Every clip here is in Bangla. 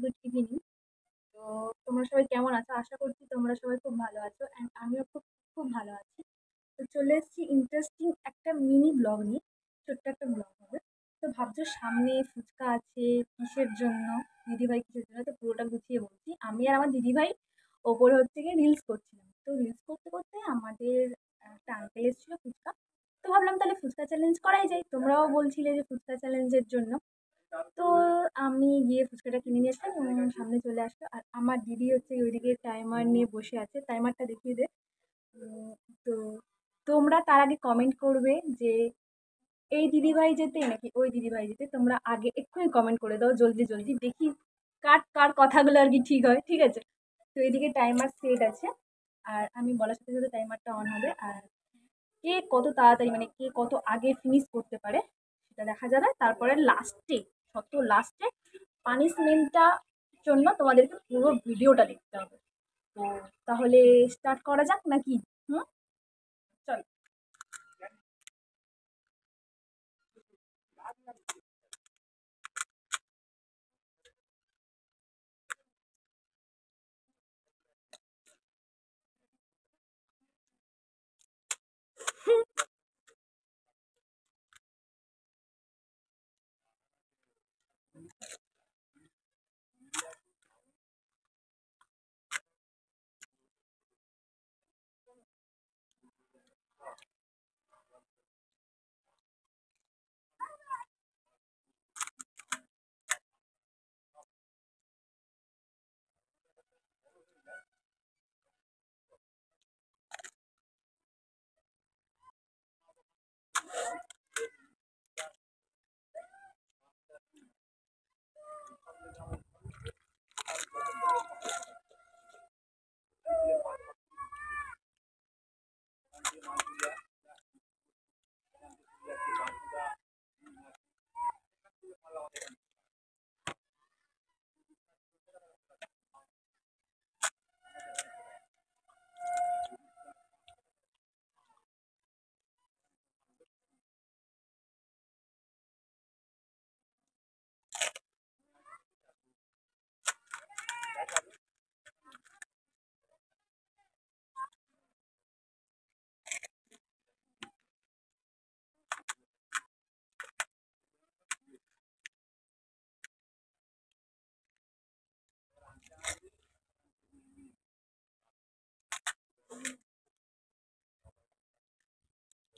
Good evening. তো তোমরা সবাই কেমন আছো? আশা করছি তোমরা সবাই খুব ভালো আছো অ্যান্ড আমিও খুব খুব ভালো আছি। তো চলে এসেছি ইন্টারেস্টিং একটা মিনি ব্লগ নিয়ে। ছোট্ট একটা ব্লগ হবে। তো ভাবছো সামনে ফুচকা আছে, কিসের জন্য? দিদিভাই কিসের জন্য? তো পুরোটা গুছিয়ে বলছি। আমি আর আমার দিদিভাই ওপরে হচ্ছে গিয়ে রিলস করছিলাম। তো রিলস করতে করতে আমাদের একটা আঙ্কেল এসেছিল ফুচকা। তো ভাবলাম তাহলে ফুচকা চ্যালেঞ্জ করাই যায়। তোমরাও বলছিলে যে ফুচকা চ্যালেঞ্জের জন্য। তো আমি গিয়ে ফুচকাটা কিনে নিয়ে আসলাম এবং সামনে চলে আসলো। আর আমার দিদি হচ্ছে ওইদিকে টাইমার নিয়ে বসে আছে। টাইমারটা দেখিয়ে দে। উম, তো তোমরা তার আগে কমেন্ট করবে যে এই দিদিভাই যেতে নাকি ওই দিদিভাই যেতে। তোমরা আগে এক্ষুনি কমেন্ট করে দাও জলদি জলদি, দেখি কার কার কথাগুলো আর কি ঠিক হয়। ঠিক আছে? তো এদিকে টাইমার সেট আছে আর আমি বলার সাথে সাথে টাইমারটা অন হবে। আর কে কত তাড়াতাড়ি মানে কে কত আগে ফিনিশ করতে পারে সেটা দেখা যাবে। তারপরে লাস্টে, সত্য লাস্টে পানিশমেন্টটা জন্য তোমাদেরকে পুরো ভিডিওটা দেখতে হবে। তো তাহলে স্টার্ট করা যাক নাকি? হুম, চল।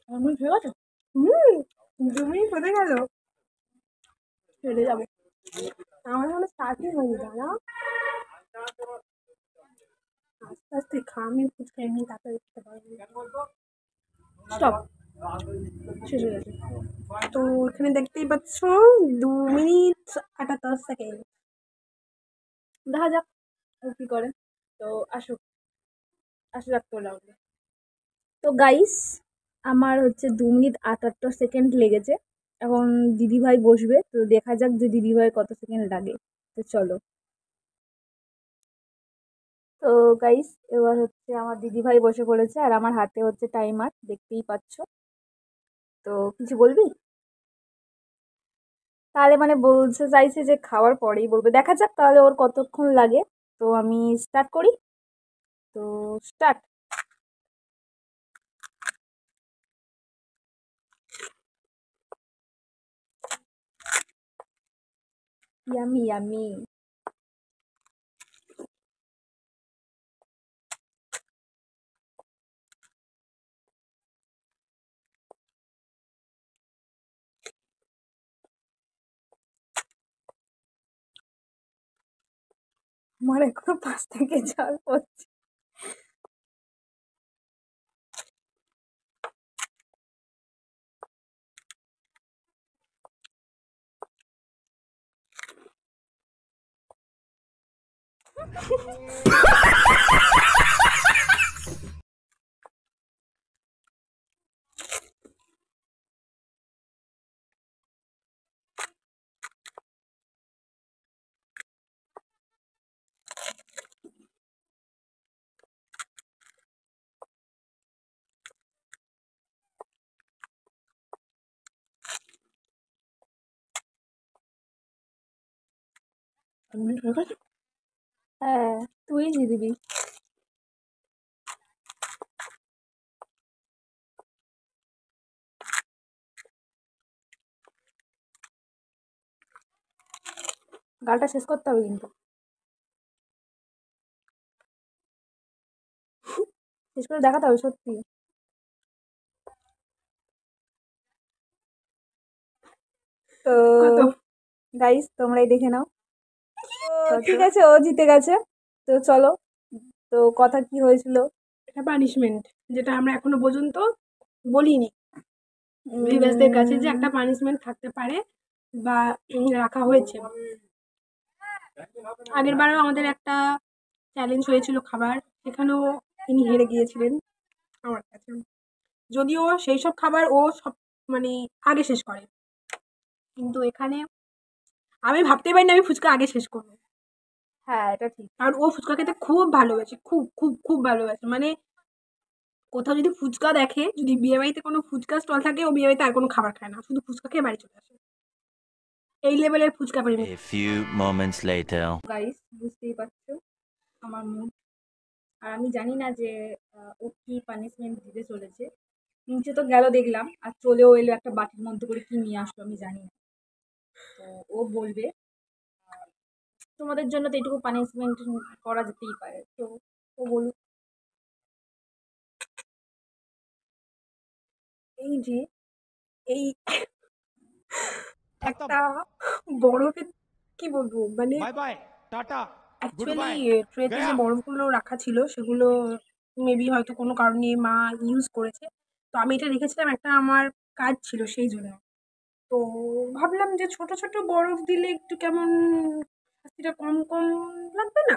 আমি ঠিক আছে। হুম, 2 মিনিট কোথায় গেল? চলে যাবো। আমার মনে স্টার্টই হয়নি, দাঁড়া। আস্তে আস্তে খা, আমি ফুচকা এমনি তাড়াতাড়ি খেতে পারবো। স্টপ। শেষ হয়ে গেছে। তো এখানে দেখতেই পাচ্ছ 2 মিনিট 78 সেকেন্ড। দেখা যাক ও কি করে। তো আসুক, আসা যাক তো লাগবে। তো গাইস, আমার হচ্ছে 2 মিনিট 78 সেকেন্ড লেগেছে। এখন দিদিভাই বসবে, তো দেখা যাক যে দিদিভাই কত সেকেন্ড লাগে। তো চলো। তো গাইস, এবার হচ্ছে আমার দিদিভাই বসে পড়েছে আর আমার হাতে হচ্ছে টাইমার, দেখতেই পাচ্ছ। তো কিছু বলবি? তাহলে মানে বলতে চাইছে যে খাওয়ার পরেই বলবে, দেখা যাক তাহলে ওর কতক্ষণ লাগে। তো আমি স্টার্ট করি। তো স্টার্ট। Yummy yummy. আমার এখনো 5 থেকে জল পড়ছে। হ্যাঁ, তুই দিয়ে দিবি। গালটা শেষ করতে হবে কিন্তু। শেষ করে দেখাতে হবে সত্যি। তো গাইস তোমরাই দেখে নাও। তো ঠিক আছে, ও জিতে গেছে। তো চলো, তো কথা কি হয়েছিল? এটা পানিশমেন্ট, যেটা আমরা এখনো পর্যন্ত বলিনি ভিউয়ার্সদের কাছে যে একটা পানিশমেন্ট থাকতে পারে বা রাখা হয়েছে। আগের বারও আমাদের একটা চ্যালেঞ্জ হয়েছিল খাবার, সেখানেও তিনি হেরে গিয়েছিলেন আমার কাছে। যদিও সেই সব খাবার ও সব মানে আগে শেষ করে, কিন্তু এখানে আমি ভাবতেই পারি না আমি ফুচকা আগে শেষ করবো। হ্যাঁ, এটা ঠিক। আর ও ফুচকা খেতে খুব ভালোবাসে, খুব খুব খুব ভালোবাসে। মানে কোথাও যদি ফুচকা দেখে, যদি বিয়ে বাড়িতে কোনো ফুচকা স্টল থাকে, ও বিয়ে বাড়িতে আর কোনো খাবার খায় না, শুধু ফুচকা খেয়ে বাড়ি চলে আসে। এই লেভেলের ফুচকা প্রেমী। A few moments later. Guys বুঝতেই পারছো আমার মুড। আর আমি জানি না যে ও কি পানিশমেন্ট দিতে চলেছে। নিচে তো গেল দেখলাম, আর চলেও এলো একটা বাটির মধ্যে করে কি নিয়ে আসলো আমি জানি না। তো ও বলবে। তোমাদের জন্য তো এটুকু পানিশমেন্ট করা যেতেই পারে, তো ও বলুক। এই যে এই একটা বরফের কি বলবো মানে bye bye tata good actually bye ট্রেতে যে गया বরফগুলো রাখা ছিল সেগুলো মেবি হয়তো কোনো কারণে মা ইউজ করেছে। তো আমি এটা রেখেছিলাম, একটা আমার কাজ ছিল সেই জন্য। তো ভাবলাম যে ছোট ছোট বরফ দিলে একটু কেমন শাস্তিটা কম কম লাগবে না,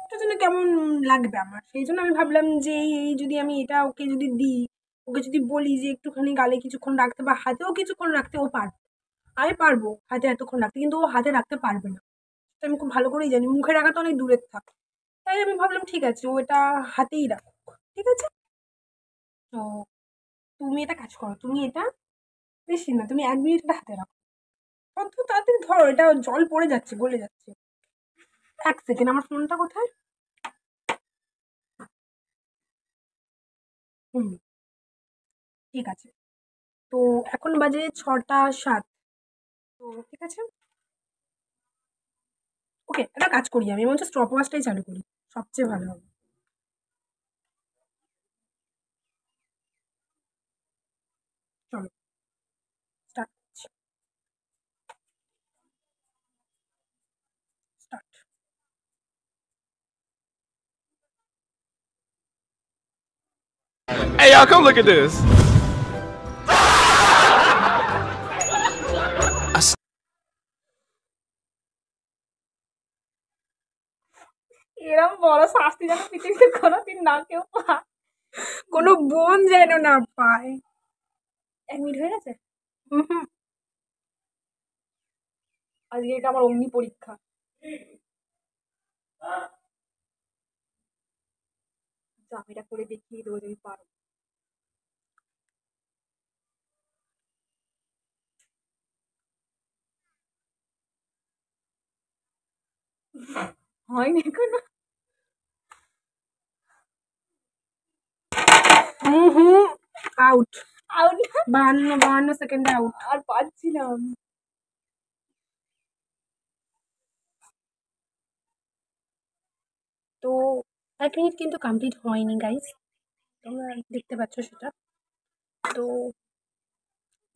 এটা জন্য কেমন লাগবে আমার। সেই জন্য আমি ভাবলাম যে এই যদি আমি এটা ওকে যদি দিই, ওকে যদি বলি যে একটুখানি গালে কিছুক্ষণ রাখতে বা হাতেও কিছুক্ষণ রাখতে, ও পারবে। আমি পারবো হাতে এতক্ষণ রাখতে, কিন্তু ও হাতে রাখতে পারবে না। এটা আমি খুব ভালো করেই জানি, মুখে রাখা তো অনেক দূরের থাকে। তাই আমি ভাবলাম ঠিক আছে, ও এটা হাতেই রাখুক। ঠিক আছে, তো তুমি এটা কাজ করো, তুমি এটা বেশি না, তুমি 1 মিনিট এটা হাতে রাখো। কত তাড়াতাড়ি ধরো, এটা জল পড়ে যাচ্ছে, গলে যাচ্ছে। 1 সেকেন্ড, আমার ফোনটা কোথায়? হুম, ঠিক আছে। তো এখন বাজে 6টা 7। তো ঠিক আছে, ওকে একটা কাজ করি, আমি বলছি স্টপ ওয়াচটাই চালু করি, সবচেয়ে ভালো হবে। চলো স্টার্ট করছি, start. Hey y'all, come look at this. এরম বড় শাস্তি যেন পৃথিবীতে কোনোদিন না কেউ পায়। কোনো বোন যেন না পায়। 1 মিনিট হয়ে গেছে। হুম, আজকে এটা আমার অগ্নি পরীক্ষা। আমি এটা করে দেখিয়ে দেবো যদি পারো। হয়নি এখনো। আউট। আউট। 52 সেকেন্ডে আউট। আর পারছি না আমি। তো 1 মিনিট কিন্তু কমপ্লিট হয়নি গাইস, তোমরা দেখতে পাচ্ছ সেটা। তো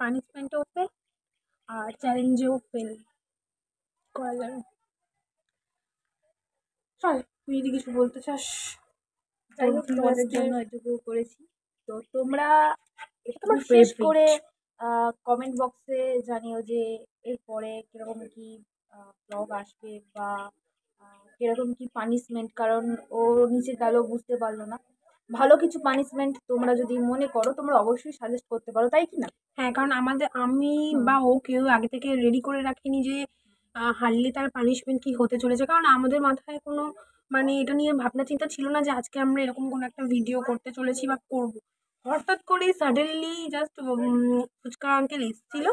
পানিশমেন্টও ফেল আর চ্যালেঞ্জেও ফেল করা যাবে। চল, তুই যদি কিছু বলতে চাস। যাই হোক, তোমাদের জন্য এটুকু করেছি। তো তোমরা একটু তোমার বিশেষ favorite। করে কমেন্ট বক্সে জানিও যে এরপরে কিরকম কি ব্লগ আসবে বা কিরকম কি পানিশমেন্ট, কারণ ও নিচে গেল বুঝতে পারলো না। ভালো কিছু পানিশমেন্ট তোমরা যদি মনে করো তোমরা অবশ্যই সাজেস্ট করতে পারো, তাই কি না? হ্যাঁ, কারণ আমি বা ও কেউ আগে থেকে রেডি করে রাখিনি যে হারলে তার পানিশমেন্ট কি হতে চলেছে। কারণ আমাদের মাথায় কোনো মানে এটা নিয়ে ভাবনা চিন্তা ছিল না যে আজকে আমরা এরকম কোনো একটা ভিডিও করতে চলেছি বা করব। হঠাৎ করে সাডেনলি জাস্ট ফুচকা আঙ্কেল এসেছিল।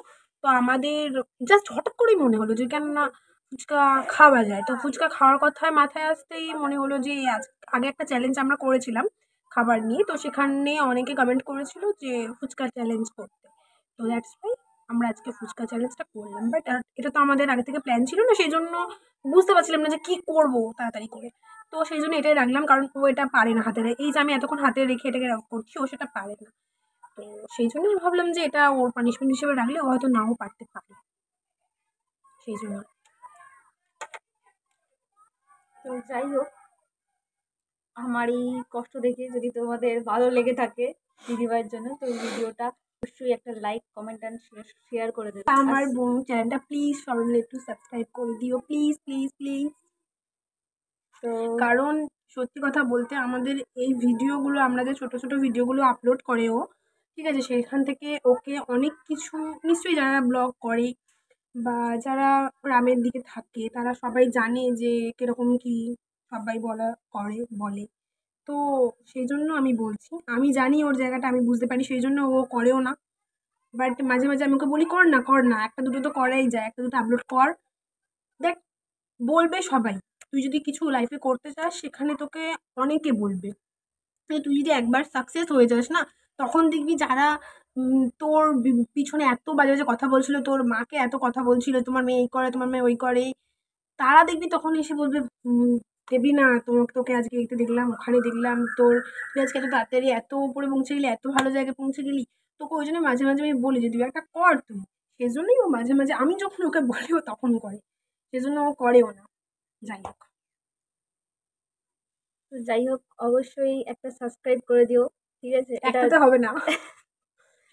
তো আমাদের জাস্ট হঠাৎ করেই মনে হলো যে কেন না ফুচকা খাওয়া যায়। তো ফুচকা খাওয়ার কথায় মাথায় আসতেই মনে হলো যে আগে একটা চ্যালেঞ্জ আমরা করেছিলাম খাবার নিয়ে। তো সেখানে অনেকে কমেন্ট করেছিল যে ফুচকা চ্যালেঞ্জ করতে। তো দ্যাটস ওয়াই আমরা আজকে ফুচকা চ্যালেঞ্জটা করলাম। বাট এটা তো আমাদের আগে থেকে প্ল্যান ছিল না। সেইজন্য বুঝতে পারছিলাম না যে কি করব তাড়াতাড়ি করে। তো সেইজন্য এটাই রাখলাম, কারণ ও এটা পারে না হাতে এই যে আমি এতক্ষণ হাতে রেখে এটাকে করছি, ও সেটা পারে না। তো সেইজন্যই ভাবলাম যে এটা ওর পানিশমেন্ট হিসেবে রাখলে ও হয়তো নাও পারতে পারে। সেইজন্য। তো যাই হোক, আমার এই কষ্ট দেখে যদি তোমাদের ভালো লেগে থাকে দিদিভাইয়ের জন্য, তো এই ভিডিওটা অবশ্যই একটা লাইক, কমেন্ট অ্যান্ড শেয়ার করে দেবে। আমার বোন চ্যানেলটা প্লিজ সবাই মিলে একটু সাবস্ক্রাইব করে দিও, প্লিজ প্লিজ প্লিজ। তো কারণ সত্যি কথা বলতে আমাদের এই ভিডিওগুলো, আমরা যে ছোট ছোট ভিডিওগুলো আপলোড করে ও, ঠিক আছে, সেখান থেকে ওকে অনেক কিছু, নিশ্চয়ই যারা ব্লগ করে বা যারা গ্রামের দিকে থাকে তারা সবাই জানে যে কিরকম কি সবাই বলে। তো সেই জন্য আমি বলছি, আমি জানি ওর জায়গাটা, আমি বুঝতে পারি, সেই জন্য ও করেও না। বাট মাঝে মাঝে আমি ওকে বলি কর না, একটা দুটো তো করাই যায়, একটা দুটো আপলোড কর। দেখ, বলবে সবাই, তুই যদি কিছু লাইফে করতে চাস সেখানে তোকে অনেকে বলবে। তুই যদি একবার সাকসেস হয়ে যাস না, তখন দেখবি যারা তোর পিছনে এত বাজে বাজে কথা বলছিল, তোর মাকে এত কথা বলছিল, তোমার মেয়ে এই করে, তোমার মেয়ে ওই করে, তারা দেখবি তখন এসে বলবে, দেবী না, তোকে আজকে এতে দেখলাম, ওখানে দেখলাম, তুই আজকে এত তাড়াতাড়ি এত উপরে পৌঁছে গেলি, এত ভালো জায়গায় পৌঁছে গেলি। তোকে ওই জন্য মাঝে মাঝে আমি বলি যে তুই একটা কর তুই। সেজন্যই ও মাঝে মাঝে, আমি যখন ওকে বলি ও তখন করে, সেজন্য ও করেও না। যাই হোক। তো যাই হোক, অবশ্যই একটা সাবস্ক্রাইব করে দিও, ঠিক আছে? এটা একটাতে হবে না,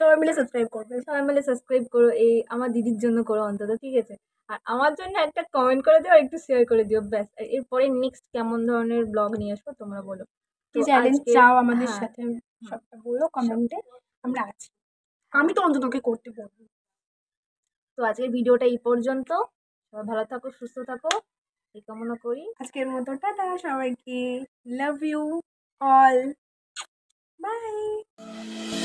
সবাই মিলে সাবস্ক্রাইব করবে। সবাই মিলে সাবস্ক্রাইব করো, এই আমার দিদির জন্য করো অন্তত, ঠিক আছে? আর আমার জন্য একটা কমেন্ট করে দিও আর একটু শেয়ার করে দিও, ব্যাস। এরপরে নেক্সট কেমন ধরনের ব্লগ নিয়ে আসবো তোমরা বলো। কি তো চ্যালেঞ্জ আজকে চাও আমাদের হ্যাঁ, সাথে সবটা বলো কমেন্টে, আমরা আছি। আমি তো অন্তত ওকে করতে বলবো। তো আজকের ভিডিওটা এই পর্যন্ত। সবাই ভালো থাকো, সুস্থ থাকো, এই কামনা করি। আজকের মতো টাটা সবাইকে, লাভ ইউ অল, বাই।